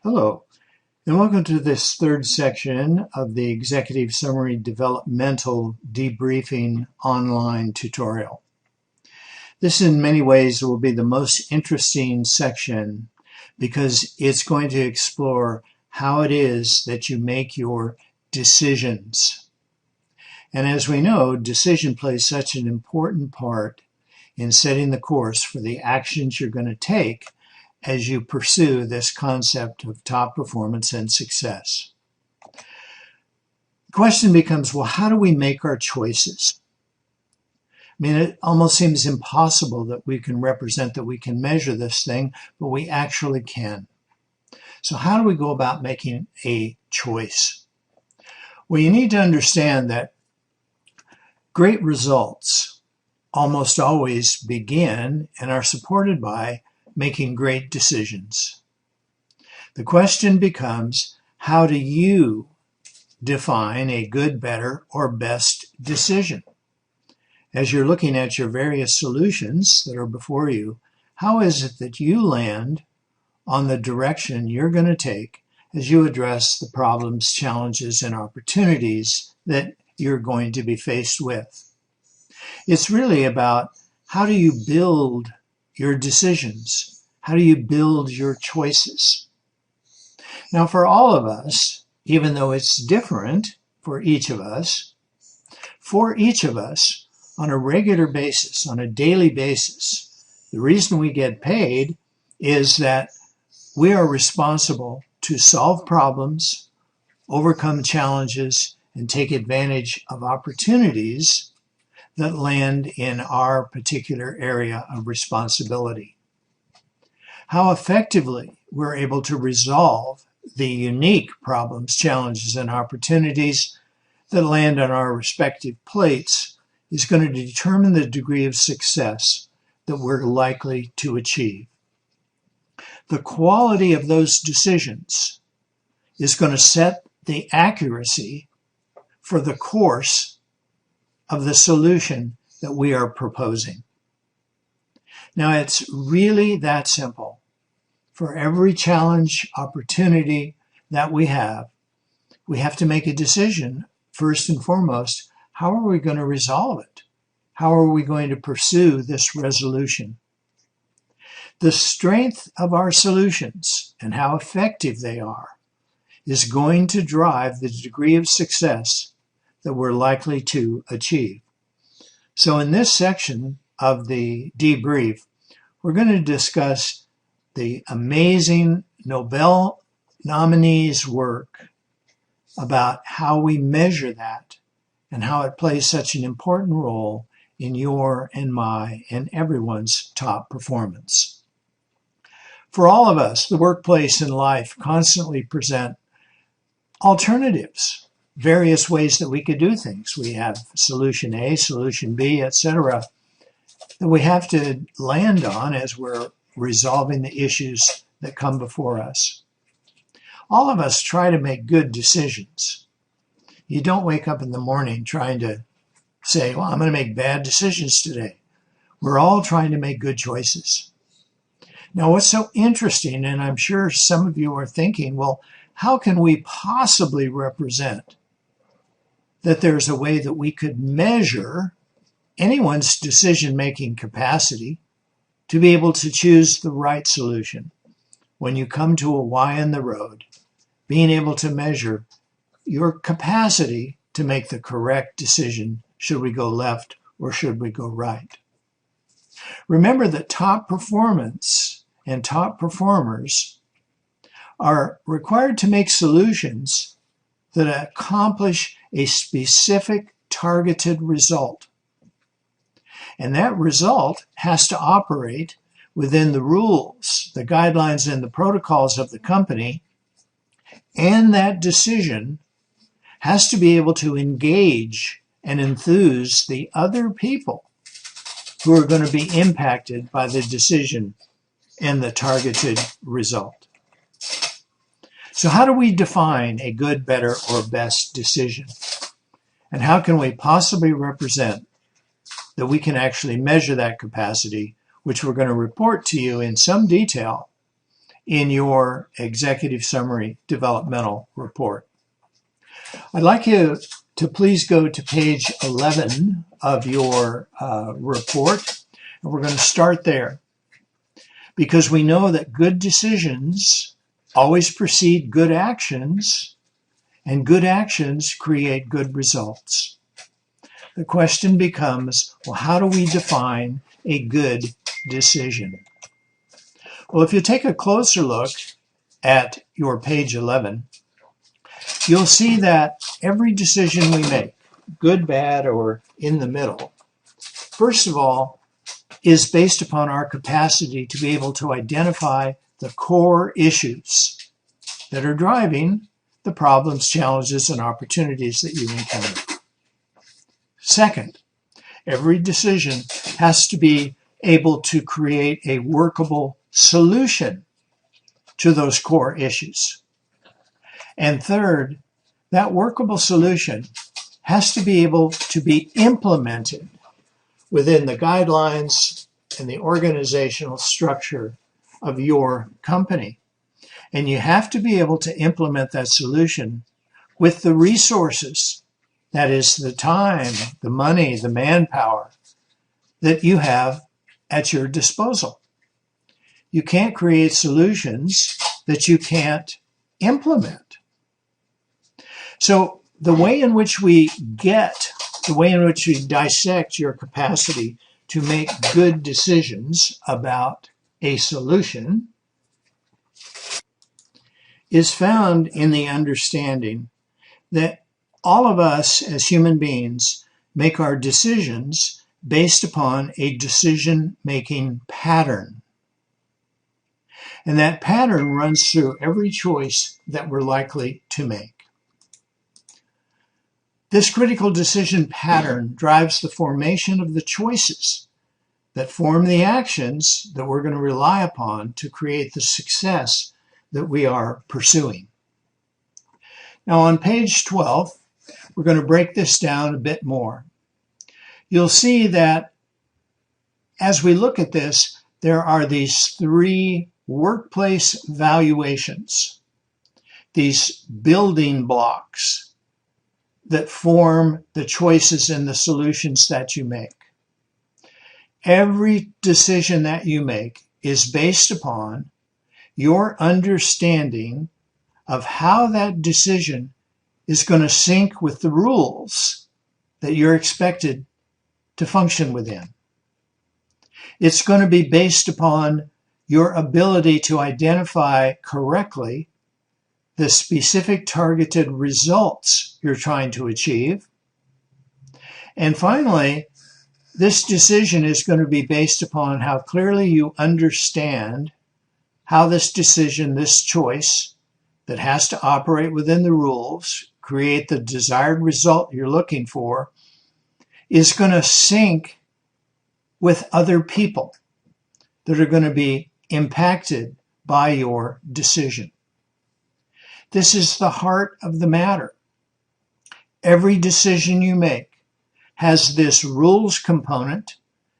Hello, and welcome to this third section of the Executive Summary Developmental Debriefing online tutorial. This in many ways will be the most interesting section because it's going to explore how it is that you make your decisions. And as we know, decision plays such an important part in setting the course for the actions you're going to take as you pursue this concept of top performance and success. The question becomes, well, how do we make our choices? I mean, it almost seems impossible that we can represent, that we can measure this thing, but we actually can. So how do we go about making a choice? Well, you need to understand that great results almost always begin and are supported by making great decisions. The question becomes, how do you define a good, better, or best decision? As you're looking at your various solutions that are before you, how is it that you land on the direction you're going to take as you address the problems, challenges, and opportunities that you're going to be faced with? It's really about how do you build your decisions? How do you build your choices? Now, for all of us, even though it's different for each of us, on a regular basis, on a daily basis, the reason we get paid is that we are responsible to solve problems, overcome challenges, and take advantage of opportunities that land in our particular area of responsibility. How effectively we're able to resolve the unique problems, challenges, and opportunities that land on our respective plates is going to determine the degree of success that we're likely to achieve. The quality of those decisions is going to set the accuracy for the course of the solution that we are proposing. Now, it's really that simple. For every challenge, opportunity that we have to make a decision, first and foremost, how are we going to resolve it? How are we going to pursue this resolution? The strength of our solutions and how effective they are is going to drive the degree of success that we're likely to achieve. So in this section of the debrief, we're going to discuss the amazing Nobel nominees' work about how we measure that and how it plays such an important role in your and my and everyone's top performance. For all of us, the workplace and life constantly present alternatives, various ways that we could do things. We have solution A, solution B, etc., that we have to land on as we're resolving the issues that come before us. All of us try to make good decisions. You don't wake up in the morning trying to say, well, I'm going to make bad decisions today. We're all trying to make good choices. Now, what's so interesting, and I'm sure some of you are thinking, well, how can we possibly represent that there's a way that we could measure anyone's decision-making capacity to be able to choose the right solution when you come to a Y in the road, being able to measure your capacity to make the correct decision, should we go left or should we go right? Remember that top performance and top performers are required to make solutions that accomplish a specific targeted result. And that result has to operate within the rules, the guidelines, and the protocols of the company, and that decision has to be able to engage and enthuse the other people who are going to be impacted by the decision and the targeted result. So how do we define a good, better, or best decision? And how can we possibly represent that we can actually measure that capacity, which we're going to report to you in some detail in your executive summary developmental report. I'd like you to please go to page 11 of your report, and we're going to start there, because we know that good decisions always precede good actions, and good actions create good results. The question becomes, well, how do we define a good decision? Well, if you take a closer look at your page 11, you'll see that every decision we make, good, bad, or in the middle, first of all, is based upon our capacity to be able to identify the core issues that are driving the problems, challenges, and opportunities that you encounter. Second, every decision has to be able to create a workable solution to those core issues. And third, that workable solution has to be able to be implemented within the guidelines and the organizational structure of your company. And you have to be able to implement that solution with the resources, that is the time, the money, the manpower that you have at your disposal. You can't create solutions that you can't implement. So the way in which we dissect your capacity to make good decisions about a solution is found in the understanding that all of us as human beings make our decisions based upon a decision-making pattern. And that pattern runs through every choice that we're likely to make. This critical decision pattern drives the formation of the choices that form the actions that we're going to rely upon to create the success that we are pursuing. Now on page 12, we're going to break this down a bit more. You'll see that as we look at this, there are these three workplace valuations, these building blocks that form the choices and the solutions that you make. Every decision that you make is based upon your understanding of how that decision is going to sync with the rules that you're expected to function within. It's going to be based upon your ability to identify correctly the specific targeted results you're trying to achieve. And finally, this decision is going to be based upon how clearly you understand how this decision, this choice that has to operate within the rules, create the desired result you're looking for, is going to sync with other people that are going to be impacted by your decision. This is the heart of the matter. Every decision you make has this rules component,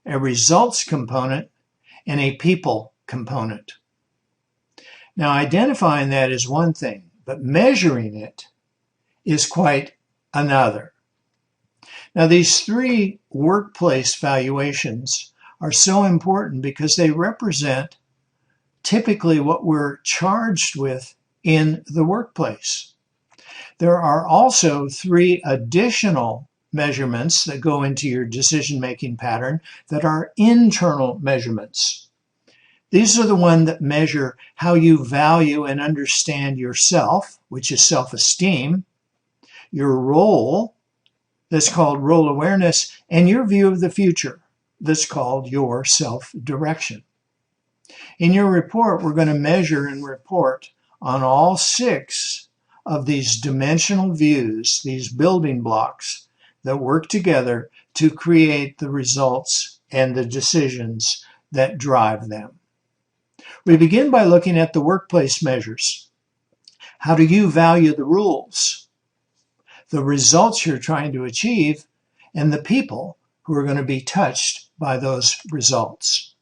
a results component, and a people component. Now, identifying that is one thing, but measuring it is quite another. Now, these three workplace valuations are so important because they represent typically what we're charged with in the workplace. There are also three additional measurements that go into your decision-making pattern that are internal measurements. These are the ones that measure how you value and understand yourself, which is self-esteem, your role, that's called role awareness, and your view of the future, that's called your self-direction. In your report, we're going to measure and report on all 6 of these dimensional views, these building blocks that work together to create the results and the decisions that drive them. We begin by looking at the workplace measures. How do you value the rules, the results you're trying to achieve, and the people who are going to be touched by those results?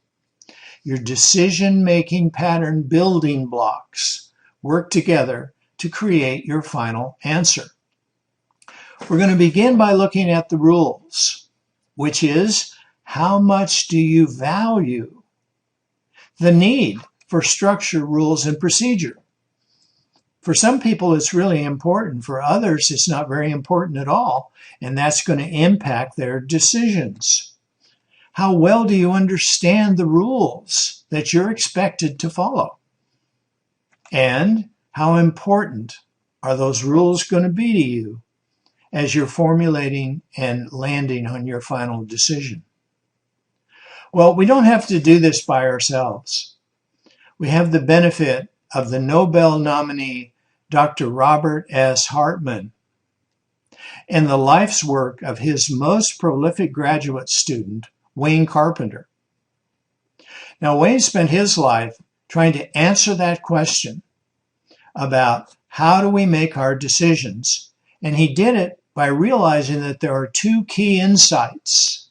your decision-making pattern building blocks work together to create your final answer. We're going to begin by looking at the rules, which is, how much do you value the need for structure, rules, and procedure? For some people, it's really important. For others, it's not very important at all, and that's going to impact their decisions. How well do you understand the rules that you're expected to follow? And how important are those rules going to be to you as you're formulating and landing on your final decision? Well, we don't have to do this by ourselves. We have the benefit of the Nobel nominee, Dr. Robert S. Hartman, and the life's work of his most prolific graduate student, Wayne Carpenter. Now, Wayne spent his life trying to answer that question about how do we make our decisions, and he did it by realizing that there are two key insights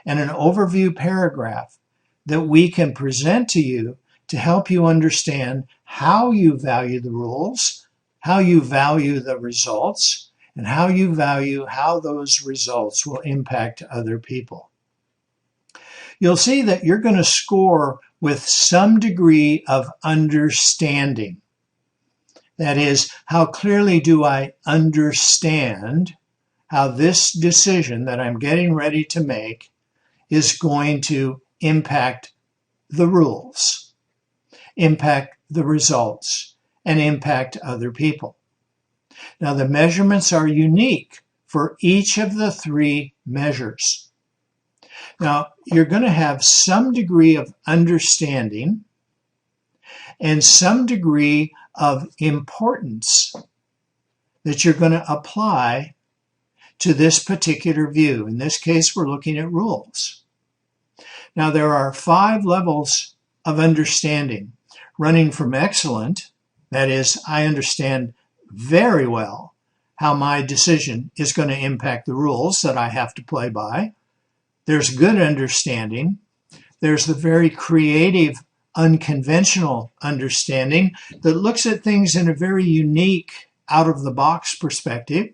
and an overview paragraph that we can present to you to help you understand how you value the rules, how you value the results, and how you value how those results will impact other people. You'll see that you're going to score with some degree of understanding. That is, how clearly do I understand how this decision that I'm getting ready to make is going to impact the rules, impact the results, and impact other people. Now, the measurements are unique for each of the three measures. Now, you're going to have some degree of understanding and some degree of importance that you're going to apply to this particular view. In this case, we're looking at rules. Now, there are 5 levels of understanding, running from excellent, that is, I understand very well how my decision is going to impact the rules that I have to play by. There's good understanding. There's the very creative, unconventional understanding that looks at things in a very unique, out-of-the-box perspective.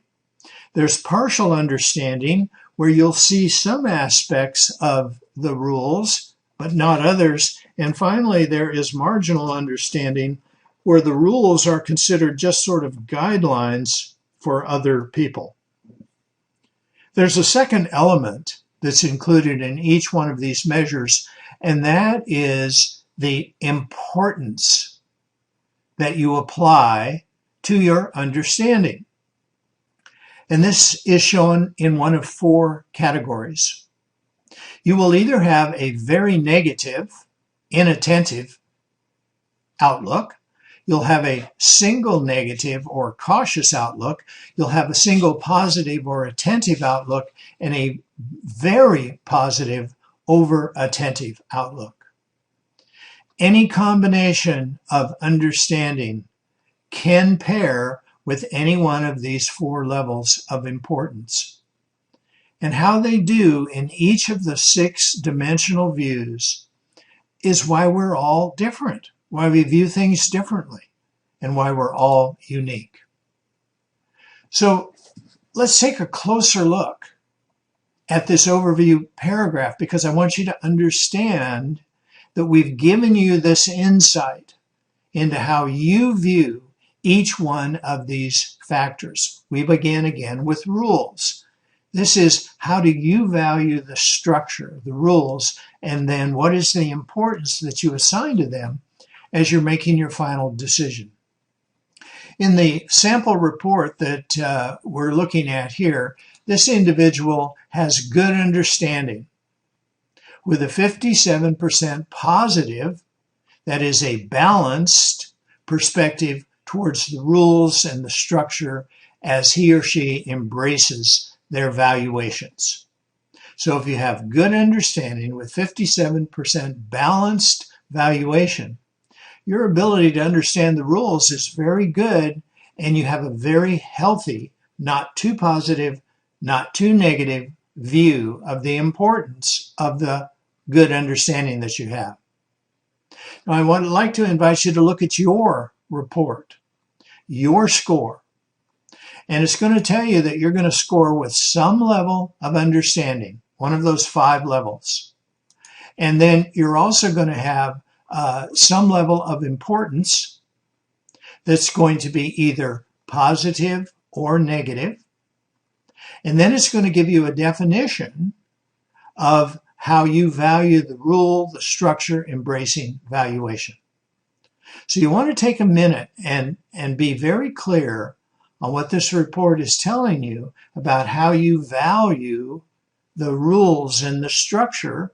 There's partial understanding, where you'll see some aspects of the rules, but not others. And finally, there is marginal understanding, where the rules are considered just sort of guidelines for other people. There's a second element that's included in each one of these measures, and that is the importance that you apply to your understanding. And this is shown in one of 4 categories. You will either have a very negative, inattentive outlook. You'll have a single negative or cautious outlook. You'll have a single positive or attentive outlook, and a very positive, over-attentive outlook. Any combination of understanding can pair with any one of these 4 levels of importance. And how they do in each of the 6 dimensional views is why we're all different, why we view things differently, and why we're all unique. So let's take a closer look at this overview paragraph, because I want you to understand that we've given you this insight into how you view each one of these factors. We began again with rules. This is, how do you value the structure, the rules, and then what is the importance that you assign to them as you're making your final decision. In the sample report that we're looking at here, this individual has good understanding with a 57% positive, that is a balanced perspective towards the rules and the structure as he or she embraces their valuations. So if you have good understanding with 57% balanced valuation, your ability to understand the rules is very good, and you have a very healthy, not too positive, not too negative view of the importance of the good understanding that you have. Now, I would like to invite you to look at your report, your score. And it's going to tell you that you're going to score with some level of understanding, one of those 5 levels. And then you're also going to have some level of importance that's going to be either positive or negative. And then it's going to give you a definition of how you value the rule, the structure, embracing valuation. So you want to take a minute and be very clear on what this report is telling you about how you value the rules and the structure.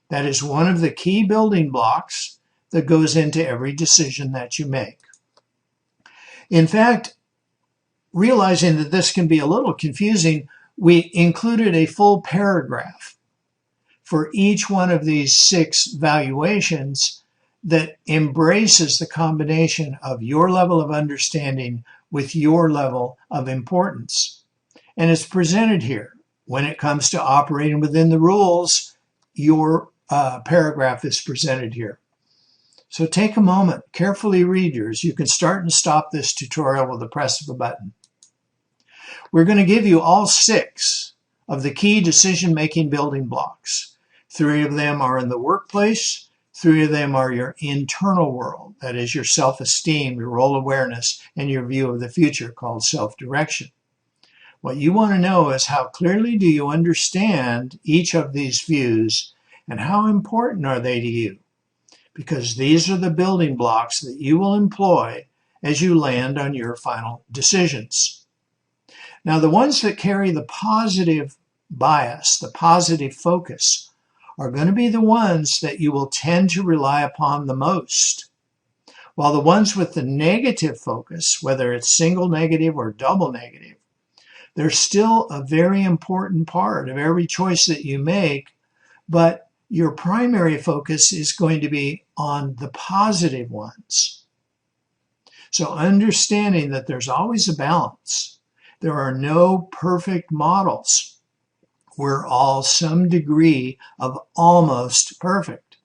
That is one of the key building blocks that goes into every decision that you make. In fact, realizing that this can be a little confusing, we included a full paragraph for each one of these 6 valuations that embraces the combination of your level of understanding with your level of importance. And it's presented here. When it comes to operating within the rules, your paragraph is presented here. So take a moment, carefully read yours. You can start and stop this tutorial with the press of a button. We're going to give you all 6 of the key decision-making building blocks. 3 of them are in the workplace. 3 of them are your internal world, that is your self-esteem, your role awareness, and your view of the future called self-direction. What you want to know is how clearly do you understand each of these views and how important are they to you? Because these are the building blocks that you will employ as you land on your final decisions. Now, the ones that carry the positive bias, the positive focus, are going to be the ones that you will tend to rely upon the most. While the ones with the negative focus, whether it's single negative or double negative, they're still a very important part of every choice that you make, but your primary focus is going to be on the positive ones. So understanding that there's always a balance. There are no perfect models. We're all some degree of almost perfect.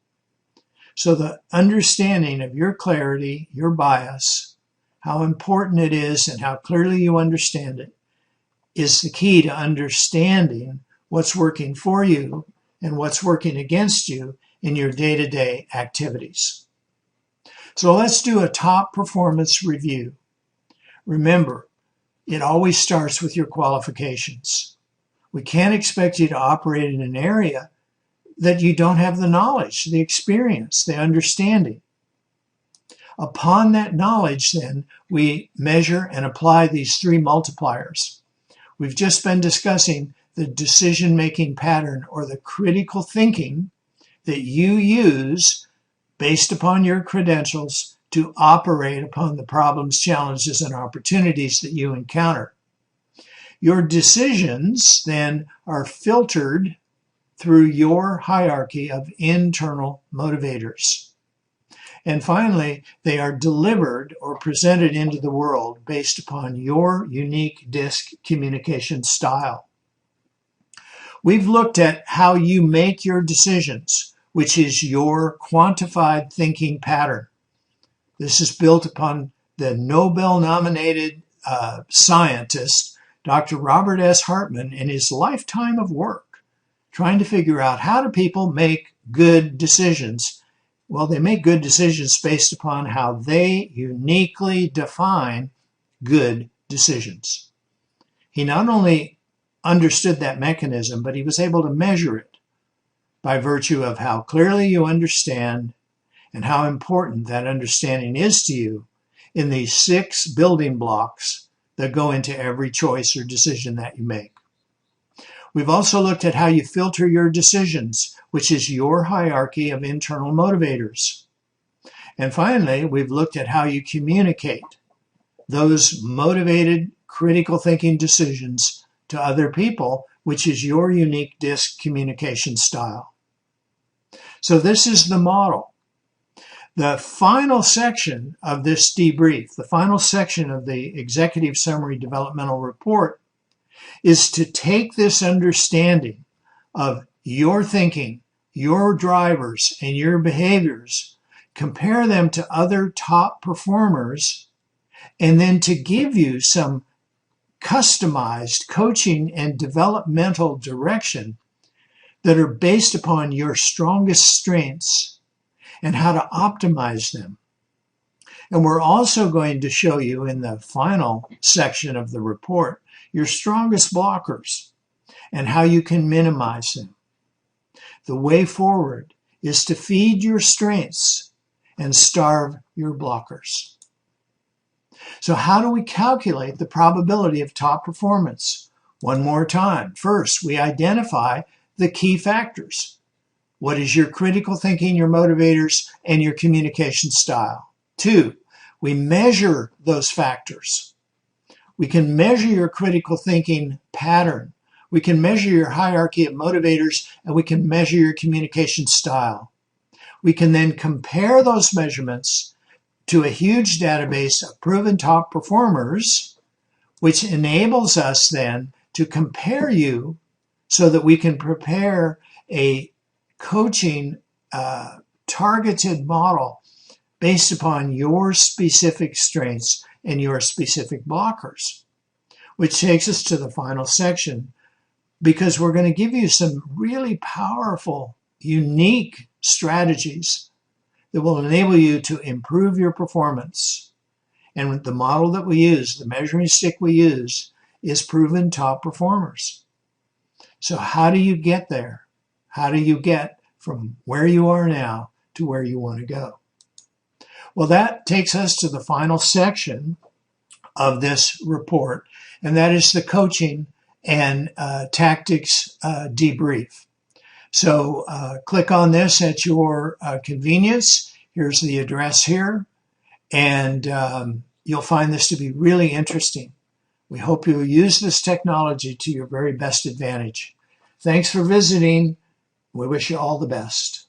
So the understanding of your clarity, your bias, how important it is and how clearly you understand it is the key to understanding what's working for you and what's working against you in your day-to-day activities. So let's do a top performance review. Remember, it always starts with your qualifications. We can't expect you to operate in an area that you don't have the knowledge, the experience, the understanding. Upon that knowledge, then, we measure and apply these 3 multipliers. We've just been discussing the decision-making pattern or the critical thinking that you use based upon your credentials to operate upon the problems, challenges, and opportunities that you encounter. Your decisions then are filtered through your hierarchy of internal motivators. And finally, they are delivered or presented into the world based upon your unique DISC communication style. We've looked at how you make your decisions, which is your quantified thinking pattern. This is built upon the Nobel-nominated scientist, Dr. Robert S. Hartman, in his lifetime of work, trying to figure out how do people make good decisions. Well, they make good decisions based upon how they uniquely define good decisions. He not only understood that mechanism, but he was able to measure it by virtue of how clearly you understand and how important that understanding is to you in these 6 building blocks that go into every choice or decision that you make. We've also looked at how you filter your decisions, which is your hierarchy of internal motivators. And finally, we've looked at how you communicate those motivated, critical thinking decisions to other people, which is your unique DISC communication style. So this is the model. The final section of this debrief, the final section of the Executive Summary Developmental Report, is to take this understanding of your thinking, your drivers, and your behaviors compare them to other top performers, and then to give you some customized coaching and developmental direction that are based upon your strongest strengths and how to optimize them. And we're also going to show you in the final section of the report your strongest blockers and how you can minimize them. The way forward is to feed your strengths and starve your blockers. So how do we calculate the probability of top performance? One more time. First, we identify the key factors. What is your critical thinking, your motivators, and your communication style? 2, we measure those factors. We can measure your critical thinking pattern. We can measure your hierarchy of motivators, and we can measure your communication style. We can then compare those measurements to a huge database of proven top performers, which enables us then to compare you so that we can prepare a coaching targeted model based upon your specific strengths and your specific blockers. Which takes us to the final section, because we're going to give you some really powerful, unique strategies that will enable you to improve your performance. And the model that we use, the measuring stick we use, is proven top performers. So how do you get there? How do you get from where you are now to where you want to go? Well, that takes us to the final section of this report, and that is the coaching and tactics debrief. So click on this at your convenience. Here's the address here, and you'll find this to be really interesting. We hope you'll use this technology to your very best advantage. Thanks for visiting. We wish you all the best.